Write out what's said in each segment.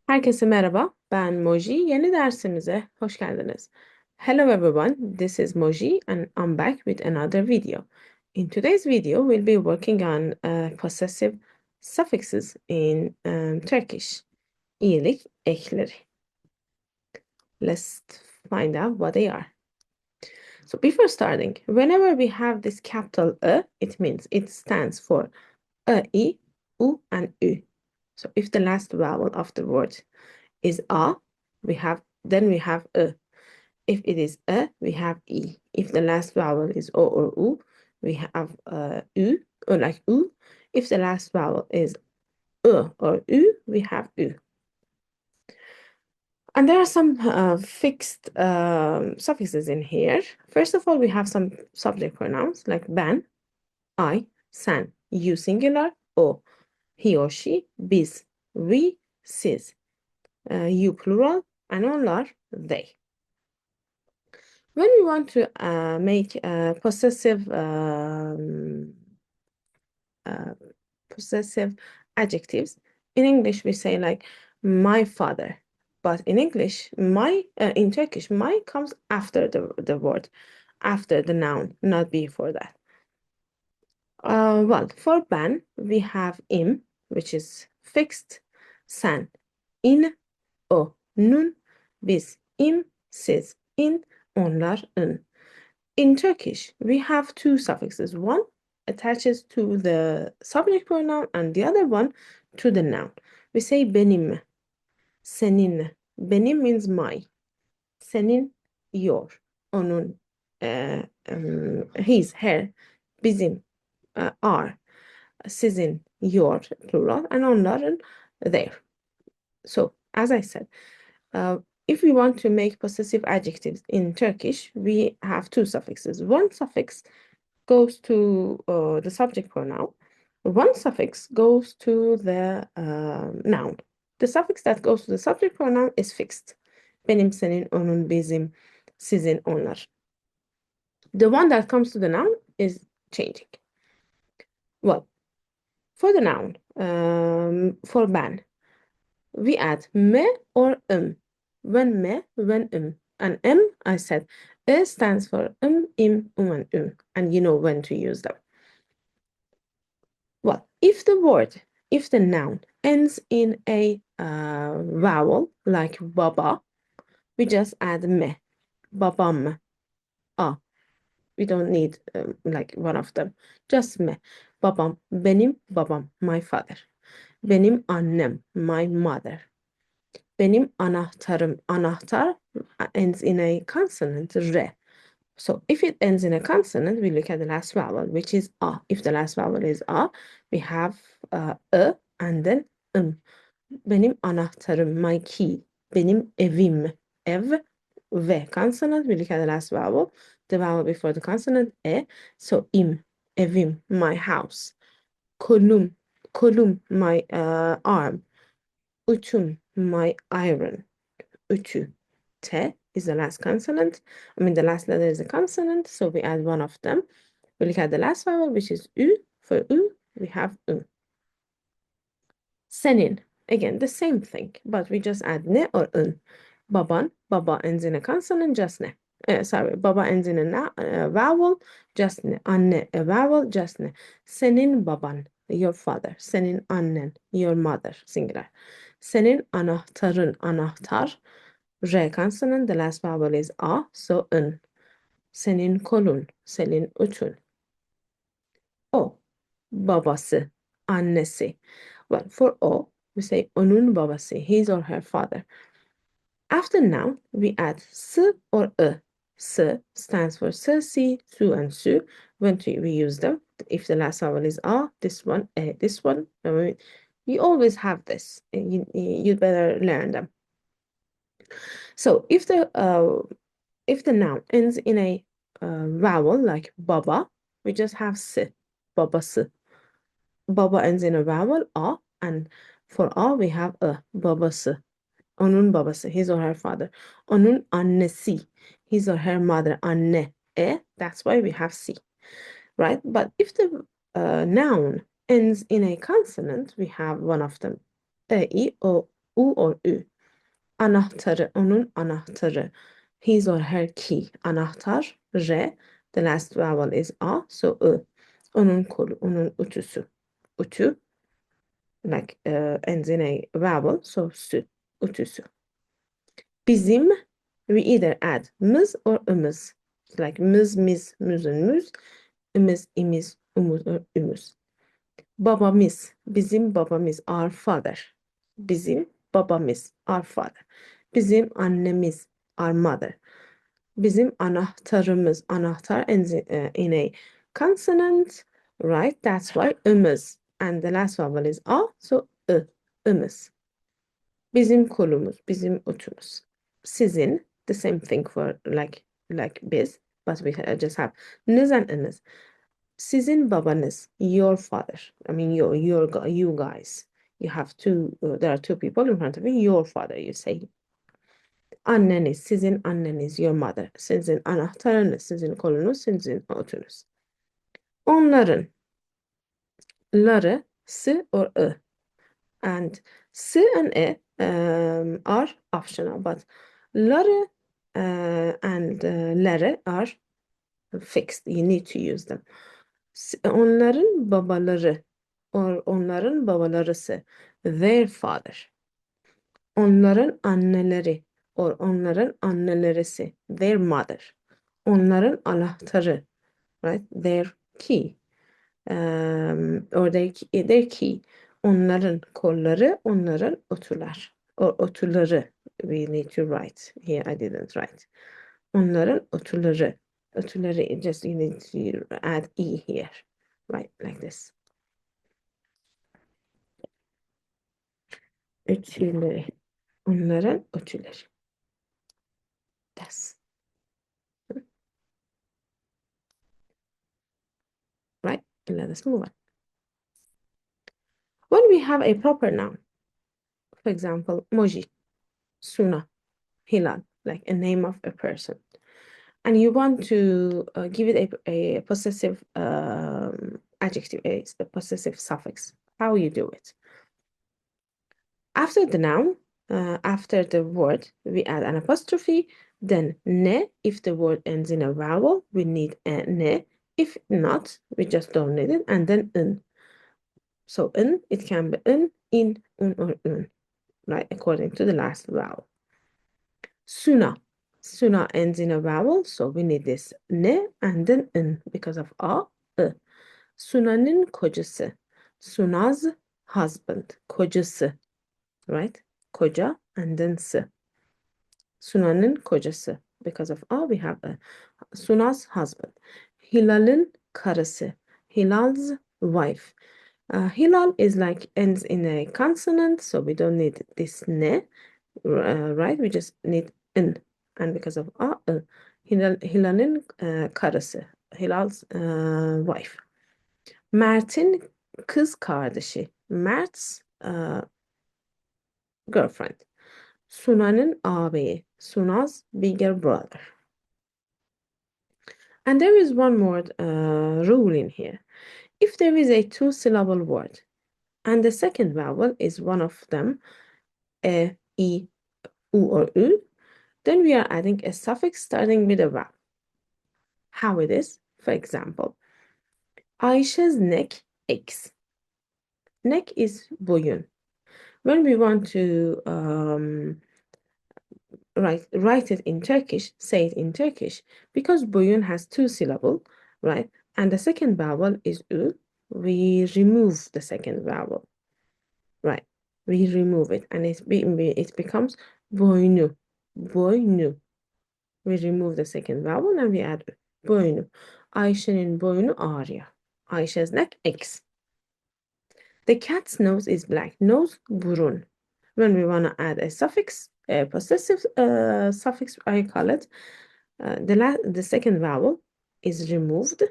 Herkese merhaba, ben Moji. Yeni dersimize hoş geldiniz. Hello everyone, this is Moji and I'm back with another video. In today's video, we'll be working on possessive suffixes in Turkish. İyelik, ekleri. Let's find out what they are. So before starting, whenever we have this capital it means it stands for I, U, and Ü. So if the last vowel of the word is a, we have a. If it is a, we have e. If the last vowel is o or u, we have u, or like u. If the last vowel is or u, we have u. And there are some fixed suffixes in here. First of all, we have some subject pronouns like ben, I, sen, you singular, o, he or she, biz, we, siz, you plural, and onlar, they. When we want to make possessive adjectives, in English we say like my father, but in English in Turkish my comes after the word, after the noun, not before that. Well, for ben we have im, which is fixed, sen, in, o, nun, biz, im, siz, in, onlar, ın. In Turkish, we have two suffixes. One attaches to the subject pronoun and the other one to the noun. We say benim, senin. Benim means my. Senin, your. Onun, his, her. Bizim, our. Sizin, your, plural. And onların, their. So, as I said, if we want to make possessive adjectives in Turkish, we have two suffixes. One suffix goes to the subject pronoun. One suffix goes to the noun. The suffix that goes to the subject pronoun is fixed. Benim, senin, onun, bizim, sizin, onlar. The one that comes to the noun is changing. Well, for the noun, for ben, we add me or When me, when And I said, stands for im, and and you know when to use them. Well, if the noun ends in a vowel, like baba, we just add me, babam, ah. We don't need like one of them, just me. Babam, benim babam, my father. Benim annem, my mother. Benim anahtarım, anahtar ends in a consonant, re. So if it ends in a consonant, we look at the last vowel, which is a. If the last vowel is a, we have a and then Benim anahtarım, my key. Benim evim, ev, ve. Consonant, we look at the last vowel. The vowel before the consonant, e. So im, evim, my house. Kolum, my arm. Uçum, my iron. Ütü. Te is the last consonant. The last letter is a consonant, so we add one of them. We look at the last vowel, which is ü. For ü, we have Senin. Again, the same thing, but we just add ne or un. Baban, baba ends in a consonant, just ne. Baba ends in a vowel, just ne. Anne, a vowel, just ne. Senin baban, your father. Senin annen, your mother, singular. Senin anahtarın, anahtar. R consonant, the last vowel is a, so un. Senin kolun, senin uçun. O, babası, annesi. Well, for o, we say onun babası, his or her father. After noun, we add s or e. S stands for s, si, su, and su. When we use them, if the last vowel is a, this one, e, this one. You always have this. You'd better learn them. So if the noun ends in a vowel like baba, we just have s, babası. Baba ends in a vowel, a, and for a we have a, babası. Onun babası, his or her father. Onun annesi, his or her mother, anne, that's why we have si, right? But if the noun ends in a consonant, we have one of them, e, o, U or ü. Anahtarı, onun anahtarı. His or her key. Anahtar, R. The last vowel is A, so I. Onun kolu, onun ütüsü. Ütü, like ends in a vowel, so sü. Ütüsü. Bizim, we either add mız or ımız. Like mız, miz, müzün, müz. Imiz, imiz, umuz or ümüz. Babamız, bizim babamız, our father. Bizim babamız, our father. Bizim annemiz, our mother. Bizim anahtarımız, anahtar ends in a consonant, right? That's why ımız. And the last vowel is a, so ımız. Bizim kolumuz, bizim utumuz. Sizin, the same thing for like biz, but we just have nız and ınız. Sizin babanız, your father. I mean, you guys. You have two, there are two people in front of you. Your father, you say. Anneniz, sizin anneniz, your mother. Sizin anahtarınız, sizin kolunuz, sizin otunuz. Onların, ları, s or ı. And s and e are optional, but ları and lere are fixed. You need to use them. Onların babaları or onların babalarısı. Their father. Onların anneleri or onların annelerisi. Their mother. Onların anahtarı. Right? Their key. Or their key. Onların kolları, onların otular. Or otuları. We need to write. Here I didn't write. Onların otuları. Otuları, just you need to add e here. Right, like this. Ütüleri. Onların ütüleri. That's right. Let us move on. When we have a proper noun, for example, Moji, Suna, Hilal, like a name of a person, and you want to give it a possessive adjective, a possessive suffix, how you do it? After the noun, after the word, we add an apostrophe, then ne. If the word ends in a vowel, we need a ne. If not, we just don't need it, and then un. So un, it can be un, in, un, or un, right, according to the last vowel. Suna. Suna ends in a vowel, so we need this ne and then un because of a, ı. Suna'nın kocası. Sunaz husband. Kocası. Right? Koca and then sı. Suna'nın kocası. Because of a, we have a. Sunaz husband. Hilal'ın karısı. Hilal's wife. Hilal is like ends in a consonant, so we don't need this ne, right? We just need n. And because of a, Hilal'ın karısı. Hilal's wife. Mert'in kız kardeşi. Mert's girlfriend. Suna'nın ağabeyi. Suna's bigger brother. And there is one more rule in here. If there is a two-syllable word and the second vowel is one of them, e, i, u, or ü, then we are adding a suffix starting with a vowel. How it is? For example, Ayşe's neck aches. Neck is boyun. When we want to write it in Turkish, say it in Turkish, because boyun has two syllables, right? And the second vowel is ü, we remove the second vowel, right? We remove it and it becomes boynu, boynu. We remove the second vowel and we add ü, boynu. Ayşe'nin boynu ağrıyor. Ayşe's neck aches. The cat's nose is black. Nose, burun. When we want to add a suffix, a possessive suffix, I call it, the second vowel is removed,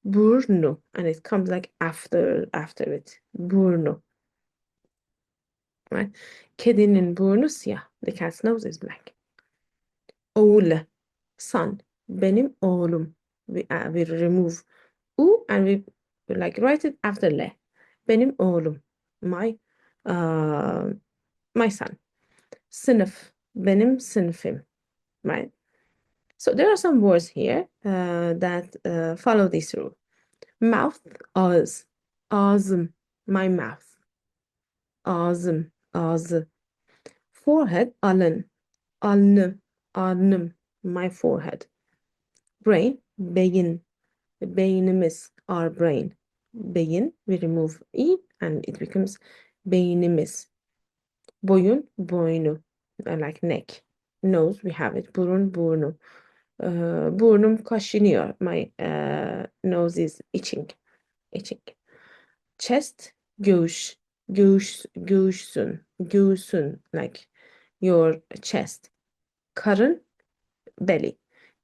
burnu, and it comes like after it, burnu. Right? Kedinin burnu siyah. The cat's nose is black. Oğlu, son. Benim oğlum. We remove u and we like write it after le. Benim oğlum. My son. Sınıf, benim sınıfım, right? So there are some words here that follow this rule. Mouth, ağız, ağzım, my mouth, ağzım, ağzı. Forehead, alın, alnım, alnım, my forehead. Brain, beyin, beynimiz, our brain. Beyin, we remove e and it becomes beynimiz. Boyun, boynu, like neck. Nose, we have it, burun, burnu. Burnum kaşınıyor. My nose is itching. Itching. Chest, göğüs. Göğsün. Like your chest. Karın, belly.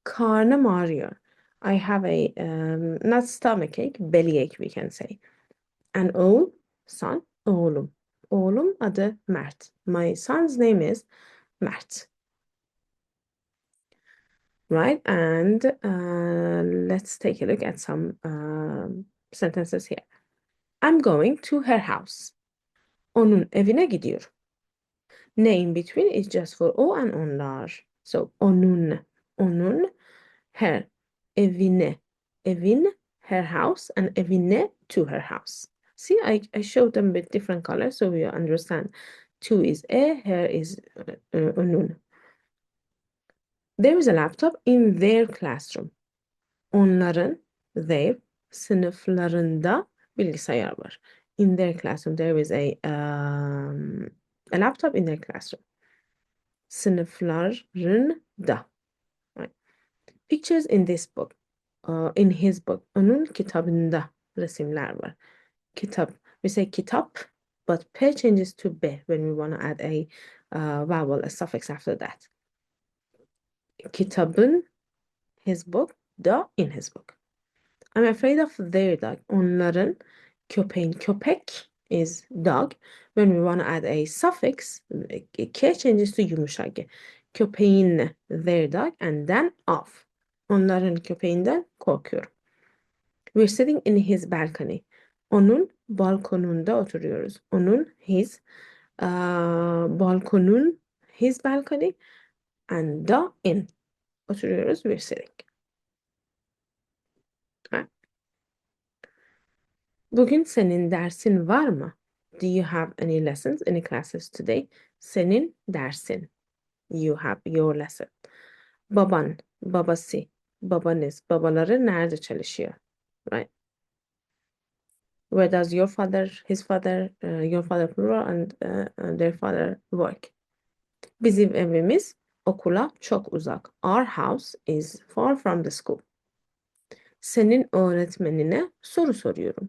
Karnım ağrıyor. I have a, not stomachache, bellyache we can say. An oğul, son, oğlum. Oğlum adı Mert. My son's name is Mert. Right? And let's take a look at some sentences here. I'm going to her house. Onun evine gidiyorum. Ne in between is just for o and onlar. So onun, her, evine, evin, her house, and evine, to her house. See, I showed them with different colors so we understand. To is her is onun. There is a laptop in their classroom. Onların, their, sınıflarında bilgisayar var. In their classroom, there is a laptop in their classroom. Sınıflarında. Right. Pictures in this book. In his book. Onun kitabında resimler var. Kitap. We say kitap, but P changes to B when we want to add a vowel, a suffix after that. Kitabın, his book, da, in his book. I'm afraid of their dog. Onların köpeğin. Köpek is dog. When we want to add a suffix, K changes to yumuşak G. Köpeğin, their dog, and then of. Onların köpeğinden korkuyorum. We're sitting in his balcony. Onun balkonunda oturuyoruz. Onun, his, balkonun, his balcony, and the, in. Oturuyoruz, we're sitting. Ha. Bugün senin dersin var mı? Do you have any lessons, any classes today? Senin dersin. You have your lesson. Baban, babası, babanız, babaları nerede çalışıyor? Right? Where does your father, his father, your father plural and their father work? Bizim evimiz okula çok uzak. Our house is far from the school. Senin öğretmenine soru soruyorum.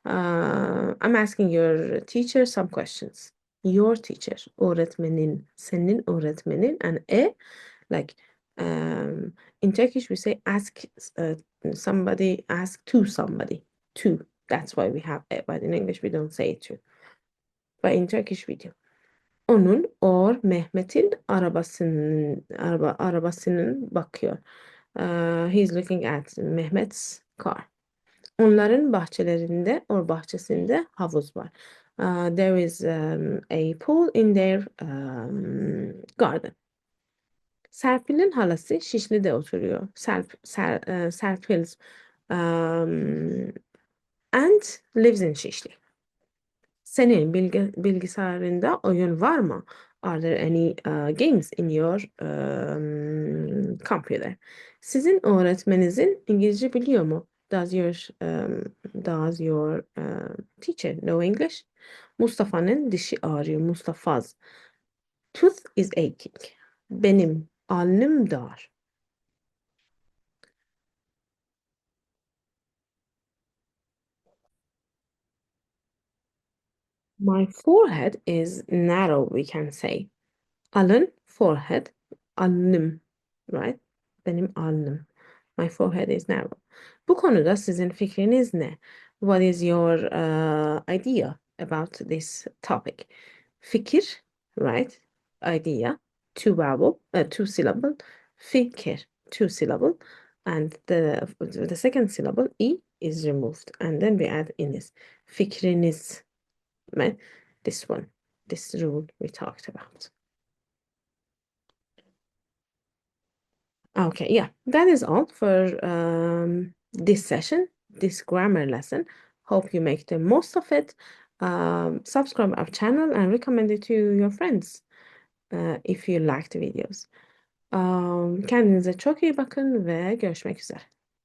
I'm asking your teacher some questions. Your teacher, öğretmenin, senin öğretmenin, and like in Turkish we say ask somebody, ask to somebody. To. That's why we have it, but in English we don't say it to. But in Turkish we do. Onun, Mehmet'in arabasının bakıyor. He's looking at Mehmet's car. Onların bahçelerinde, bahçesinde havuz var. There is a pool in their garden. Serpil'in halası Şişli'de oturuyor. Serpil's aunt lives in Şişli. Senin bilgisayarında oyun var mı? Are there any games in your computer? Sizin öğretmeninizin İngilizce biliyor mu? Does your teacher know English? Mustafa'nın dişi ağrıyor. Mustafa'z. Tooth is aching. Benim alnım dar. My forehead is narrow, we can say. Alın, forehead. Alnım, right? Benim alnım. My forehead is narrow. Bu konuda sizin fikriniz ne? What is your idea about this topic? Fikir, right? Idea, two vowel, two syllable. Fikir, two syllable. And the second syllable, e, is removed. And then we add iniz. Fikriniz, right? This one, this rule we talked about. Okay, yeah, that is all for this session, this grammar lesson. Hope you make the most of it. Subscribe our channel and recommend it to your friends if you like the videos. Kendinize çok iyi bakın ve görüşmek üzere.